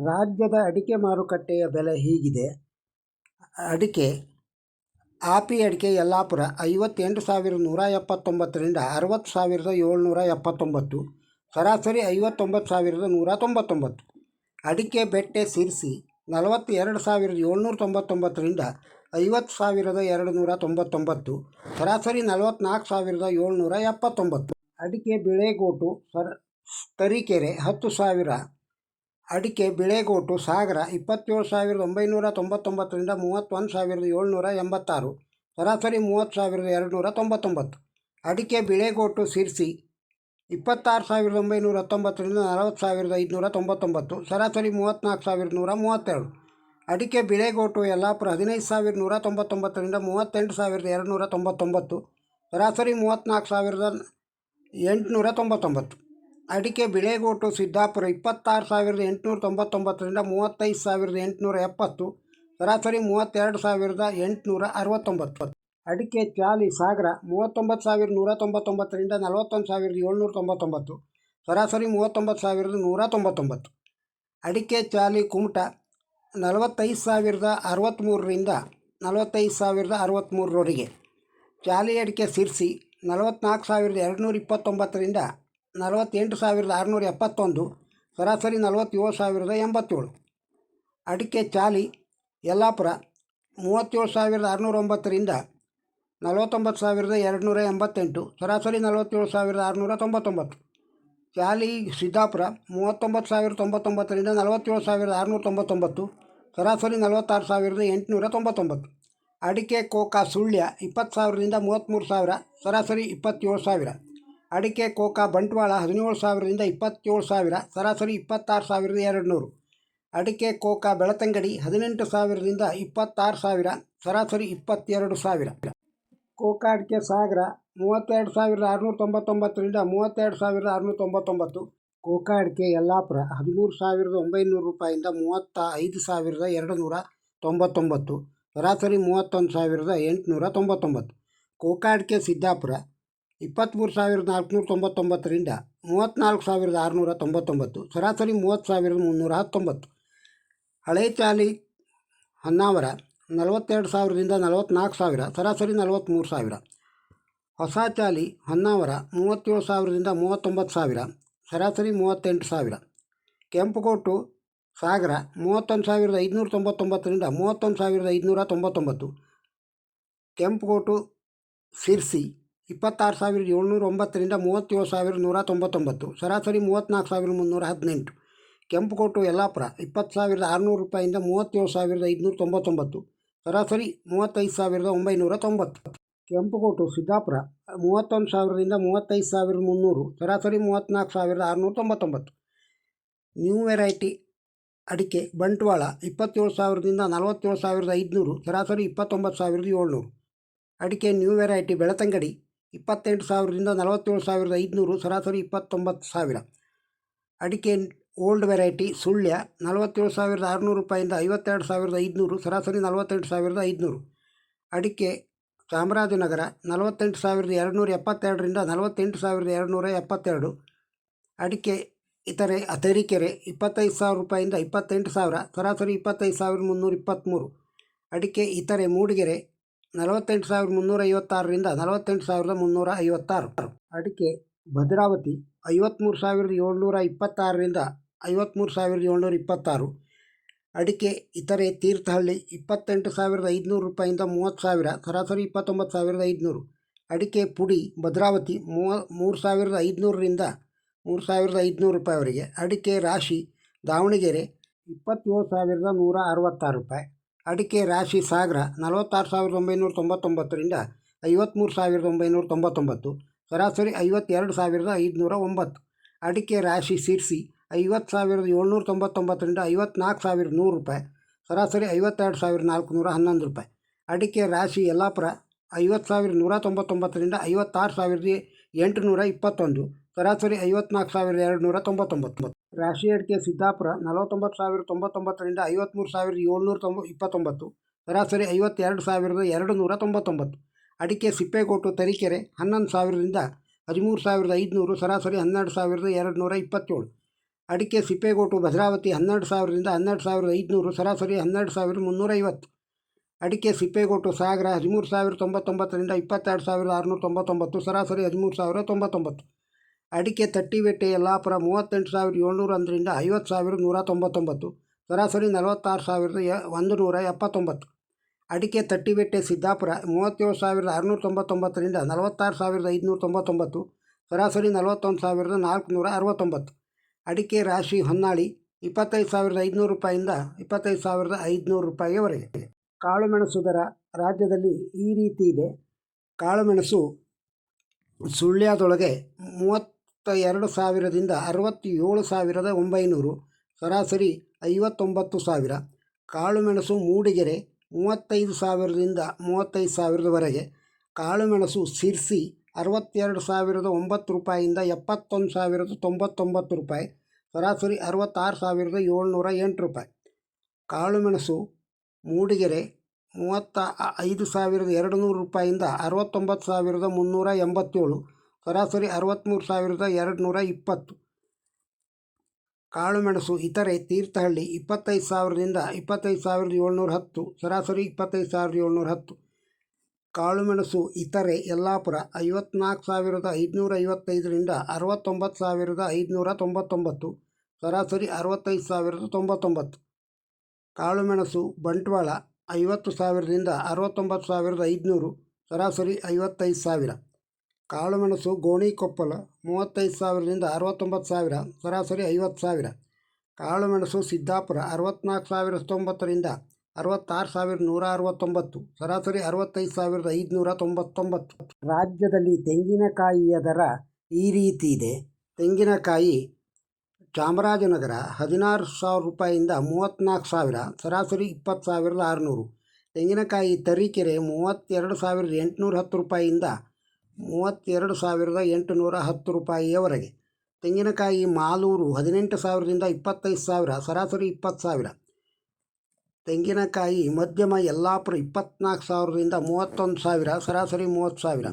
ರಾಜ್ಯದ ಅಡಿಕೆ ಮಾರುಕಟ್ಟೆಯ ಬೆಲೆ ಹೀಗಿದೆ. ಅಡಿಕೆ ಆಪಿ ಅಡಿಕೆ ಯಲ್ಲಾಪುರ 58,179ರಿಂದ 60,779, ಸರಾಸರಿ 59,199. ಅಡಿಕೆ ಬೆಟ್ಟೆ ಸಿರ್ಸಿ 42,799ರಿಂದ 50,299, ಸರಾಸರಿ 44,779. ಅಡಿಕೆ ಬಿಳೆಗೋಟು ತರೀಕೆರೆ 10,000. ಅಡಿಕೆ ಬಿಳೆಗೋಟು ಸಾಗರ 27,999ರಿಂದ 31,786, ಸರಾಸರಿ 30,299. ಅಡಿಕೆ ಬಿಳೆಗೋಟು ಸಿರ್ಸಿ 26,919ರಿಂದ 40,599, ಸರಾಸರಿ 34,132. ಅಡಿಕೆ ಬಿಳೆಗೋಟು ಯಲ್ಲಾಪುರ 15,199ರಿಂದ 38,299, ಸರಾಸರಿ 34,899. ಅಡಿಕೆ ಬಿಳೆಗೋಟು ಸಿದ್ದಾಪುರ 26,899ರಿಂದ 35,870, ಸರಾಸರಿ 32,869. ಅಡಿಕೆ ಚಾಲಿ ಸಾಗರ 39,199ರಿಂದ 41,799, ಸರಾಸರಿ 39,199. ಅಡಿಕೆ ಚಾಲಿ ಕುಮಟ 45,063ರಿಂದ 45,063ವರೆಗೆ. ಚಾಲಿ ಅಡಿಕೆ ಸಿರ್ಸಿ 44,229ರಿಂದ 48,671, ಸರಾಸರಿ 47,087. ಅಡಿಕೆ ಚಾಲಿ ಯಲ್ಲಾಪುರ 37,609ರಿಂದ 49,288, ಸರಾಸರಿ 47,699. ಚಾಲಿ ಸಿದ್ದಾಪುರ 39,099ರಿಂದ 47,699, ಸರಾಸರಿ 46,899. ಅಡಿಕೆ ಕೋಕಾ ಸುಳ್ಯ 20,000ರಿಂದ 33,000, ಸರಾಸರಿ 27,000. ಅಡಿಕೆ ಕೋಕಾ ಬಂಟ್ವಾಳ 17,000ರಿಂದ 27,000, ಸರಾಸರಿ 26,200. ಅಡಿಕೆ ಕೋಕಾ ಬೆಳತಂಗಡಿ 18,000ರಿಂದ 26,000, ಸರಾಸರಿ 22,000. ಕೋಕಾ ಅಡಿಕೆ ಸಾಗರ 32,699ರಿಂದ 32,699. ಕೋಕಾ ಅಡಿಕೆ ಯಲ್ಲಾಪುರ 13,900 ರೂಪಾಯಿಂದ 35,299, ಸರಾಸರಿ 31,899. ಕೋಕಾ ಅಡಿಕೆ ಸಿದ್ದಾಪುರ 23,499ರಿಂದ 34,699, ಸರಾಸರಿ 30,319. ಹಳೆ ಚಾಲಿ ಹೊನ್ನಾವರ 42,000ರಿಂದ 44,000, ಸರಾಸರಿ 43,000. ಹೊಸ ಚಾಲಿ ಹೊನ್ನಾವರ 37,000ರಿಂದ 39,000, ಸರಾಸರಿ 38,000. ಕೆಂಪುಗೋಟು ಸಾಗರ 31,599ರಿಂದ 31,599. ಕೆಂಪುಗೋಟು ಸಿರ್ಸಿ 26,709ರಿಂದ 37,199, ಸರಾಸರಿ 34,318. ಕೆಂಪುಗೋಟು ಯಲ್ಲಾಪುರ 20,600 ರೂಪಾಯಿಂದ 37,599, ಸರಾಸರಿ 35,990. ಕೆಂಪುಗೋಟು ಸಿದ್ದಾಪುರ 31,000ರಿಂದ 35,300, ಸರಾಸರಿ 34,699. ನ್ಯೂ ವೆರೈಟಿ ಅಡಿಕೆ ಬಂಟ್ವಾಳ 27,000ರಿಂದ 47,500, ಸರಾಸರಿ 29,700. ಅಡಿಕೆ ನ್ಯೂ ವೆರೈಟಿ ಬೆಳತಂಗಡಿ 28,000ರಿಂದ 47,500, ಸರಾಸರಿ 29,000. ಅಡಿಕೆ ಓಲ್ಡ್ ವೆರೈಟಿ ಸುಳ್ಯ 47,600 ರೂಪಾಯಿಂದ 52,500, ಸರಾಸರಿ 48,500. ಅಡಿಕೆ ಚಾಮರಾಜನಗರ 48,272ರಿಂದ 48,272. ಅಡಿಕೆ ಇತರೆ ತರೀಕೆರೆ 25,000 ರೂಪಾಯಿಂದ 28,000, ಸರಾಸರಿ 25,323. ಅಡಿಕೆ ಇತರೆ ಮೂಡಿಗೆರೆ 48,356ರಿಂದ 48,356. ಅಡಿಕೆ ಭದ್ರಾವತಿ 53,726ರಿಂದ 53,726. ಅಡಿಕೆ ಇತರೆ ತೀರ್ಥಹಳ್ಳಿ 28,500 ರೂಪಾಯಿಂದ 30,000, ಸರಾಸರಿ 29,500. ಅಡಿಕೆ ಪುಡಿ ಭದ್ರಾವತಿ 3,500ರಿಂದ 3,500 ರೂಪಾಯಿವರೆಗೆ. ಅಡಿಕೆ ರಾಶಿ ದಾವಣಗೆರೆ 27,166 ರೂಪಾಯಿ. ಅಡಿಕೆ ರಾಶಿ ಸಾಗರ 46,999ರಿಂದ 53,999, ಸರಾಸರಿ 52,509. ಅಡಿಕೆ ರಾಶಿ ಸಿರ್ಸಿ 50,799ರಿಂದ 54,100 ರೂಪಾಯಿ, ಸರಾಸರಿ 52,411 ರೂಪಾಯಿ. ಅಡಿಕೆ ರಾಶಿ ಯಲ್ಲಾಪುರ 50,199ರಿಂದ 56,821, ಸರಾಸರಿ 54,299. ರಾಶಿ ಅಡಿಕೆ ಸಿದ್ದಾಪುರ 49,099ರಿಂದ 53,729, ಸರಾಸರಿ 52,299. ಅಡಿಕೆ ಸಿಪ್ಪೇಗೋಟು ತರೀಕೆರೆ 11,000ರಿಂದ 13,500, ಸರಾಸರಿ 12,227. ಅಡಿಕೆ ಸಿಪ್ಪೇಗೋಟು ಭದ್ರಾವತಿ 12,000ರಿಂದ 12,500, ಸರಾಸರಿ 12,350. ಅಡಿಕೆ ಸಿಪ್ಪೇಗೋಟು ಸಾಗರ 13,099ರಿಂದ 22,699, ಸರಾಸರಿ 13,099. ಅಡಿಕೆ ತಟ್ಟಿಬೆಟ್ಟೆ ಯಲ್ಲಾಪುರ 38,701ರಿಂದ 50,199, ಸರಾಸರಿ 46,179. ಅಡಿಕೆ ತಟ್ಟಿಬೆಟ್ಟೆ ಸಿದ್ದಾಪುರ 37,699ರಿಂದ 46,599, ಸರಾಸರಿ 41,469. ಅಡಿಕೆ ರಾಶಿ ಹೊನ್ನಾಳಿ 25,500 ರೂಪಾಯಿಂದ 25,500 ರೂಪಾಯಿಯವರೆಗೆ. ಕಾಳುಮೆಣಸು ದರ ರಾಜ್ಯದಲ್ಲಿ ಈ ರೀತಿ ಇದೆ. ಕಾಳುಮೆಣಸು ಸುಳ್ಯದೊಳಗೆ 32,000ದಿಂದ 67,900, ಸರಾಸರಿ 59,000. ಕಾಳುಮೆಣಸು ಮೂಡಿಗೆರೆ 35,000ರಿಂದ 35,000ವರೆಗೆ. ಕಾಳುಮೆಣಸು ಸಿರ್ಸಿ 62,009 ರೂಪಾಯಿಂದ 71,099 ರೂಪಾಯಿ, ಸರಾಸರಿ 66,708 ರೂಪಾಯಿ. ಕಾಳುಮೆಣಸು ಮೂಡಿಗೆರೆ 35,200 ರೂಪಾಯಿಂದ 69,387, ಸರಾಸರಿ 63,220. ಕಾಳುಮೆಣಸು ಇತರೆ ತೀರ್ಥಹಳ್ಳಿ 25,000ರಿಂದ 25,710, ಸರಾಸರಿ 25,710. ಕಾಳುಮೆಣಸು ಇತರೆ ಯಲ್ಲಾಪುರ 54,555ರಿಂದ 69,599, ಸರಾಸರಿ 65,099. ಕಾಳುಮೆಣಸು ಬಂಟ್ವಾಳ 50,000ರಿಂದ 69,500, ಸರಾಸರಿ 55,000. ಕಾಳುಮೆಣಸು ಗೋಣಿಕೊಪ್ಪಲ 35,000ರಿಂದ 69,000, ಸರಾಸರಿ 50,000. ಕಾಳುಮೆಣಸು ಸಿದ್ದಾಪುರ 64,090ರಿಂದ 66,169, ಸರಾಸರಿ 65,599. ರಾಜ್ಯದಲ್ಲಿ ತೆಂಗಿನಕಾಯಿಯ ದರ ಈ ರೀತಿ ಇದೆ. ತೆಂಗಿನಕಾಯಿ ಚಾಮರಾಜನಗರ 16,000 ರೂಪಾಯಿಂದ 34,000, ಸರಾಸರಿ 20,600. ತೆಂಗಿನಕಾಯಿ ತರೀಕೆರೆ 32,810 ರೂಪಾಯಿಂದ 32,810 ರೂಪಾಯಿಯವರೆಗೆ. ತೆಂಗಿನಕಾಯಿ ಮಾಲೂರು 18,000ರಿಂದ 25,000, ಸರಾಸರಿ 20,000. ತೆಂಗಿನಕಾಯಿ ಮಧ್ಯಮ ಯಲ್ಲಾಪುರ 24,000ರಿಂದ 31,000, ಸರಾಸರಿ 30,000.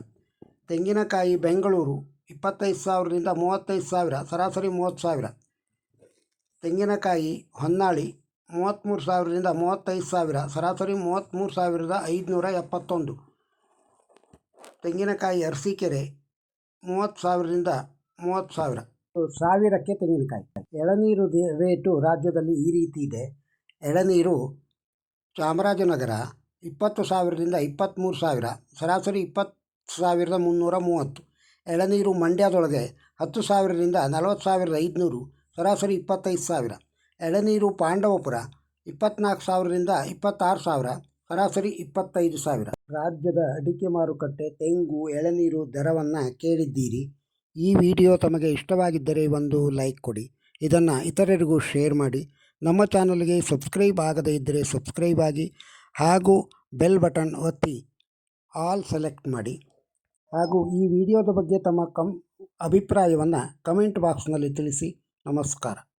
ತೆಂಗಿನಕಾಯಿ ಬೆಂಗಳೂರು 25,000ರಿಂದ 35,000, ಸರಾಸರಿ 30,000. ತೆಂಗಿನಕಾಯಿ ಹೊನ್ನಾಳಿ 33,000ರಿಂದ 35,000, ಸರಾಸರಿ 33,571. ತೆಂಗಿನಕಾಯಿ ಅರಸೀಕೆರೆ 30,000ರಿಂದ 30,000. ಸಾವಿರಕ್ಕೆ ತೆಂಗಿನಕಾಯಿ. ಎಳನೀರು ರೇಟು ರಾಜ್ಯದಲ್ಲಿ ಈ ರೀತಿ ಇದೆ. ಎಳನೀರು ಚಾಮರಾಜನಗರ 20,000ರಿಂದ 23,000, ಸರಾಸರಿ 20,330. ಎಳನೀರು ಮಂಡ್ಯದೊಳಗೆ 10,000ರಿಂದ 40,500, ಸರಾಸರಿ 25,000. ಎಳನೀರು ಪಾಂಡವಪುರ 24,000ರಿಂದ 26,000, ಸರಾಸರಿ 25,000. ರಾಜ್ಯದ ಅಡಿಕೆ ಮಾರುಕಟ್ಟೆ, ತೆಂಗು, ಎಳನೀರು ದರವನ್ನು ಕೇಳಿದ್ದೀರಿ. ಈ ವಿಡಿಯೋ ತಮಗೆ ಇಷ್ಟವಾಗಿದ್ದರೆ ಒಂದು ಲೈಕ್ ಕೊಡಿ. ಇದನ್ನು ಇತರರಿಗೂ ಶೇರ್ ಮಾಡಿ. ನಮ್ಮ ಚಾನಲ್ಗೆ ಸಬ್ಸ್ಕ್ರೈಬ್ ಆಗದೇ ಇದ್ದರೆ ಸಬ್ಸ್ಕ್ರೈಬ್ ಆಗಿ ಹಾಗೂ ಬೆಲ್ ಬಟನ್ ಒತ್ತಿ ಆಲ್ ಸೆಲೆಕ್ಟ್ ಮಾಡಿ. ಹಾಗೂ ಈ ವಿಡಿಯೋದ ಬಗ್ಗೆ ತಮ್ಮ ಅಭಿಪ್ರಾಯವನ್ನು ಕಮೆಂಟ್ ಬಾಕ್ಸ್ನಲ್ಲಿ ತಿಳಿಸಿ. ನಮಸ್ಕಾರ.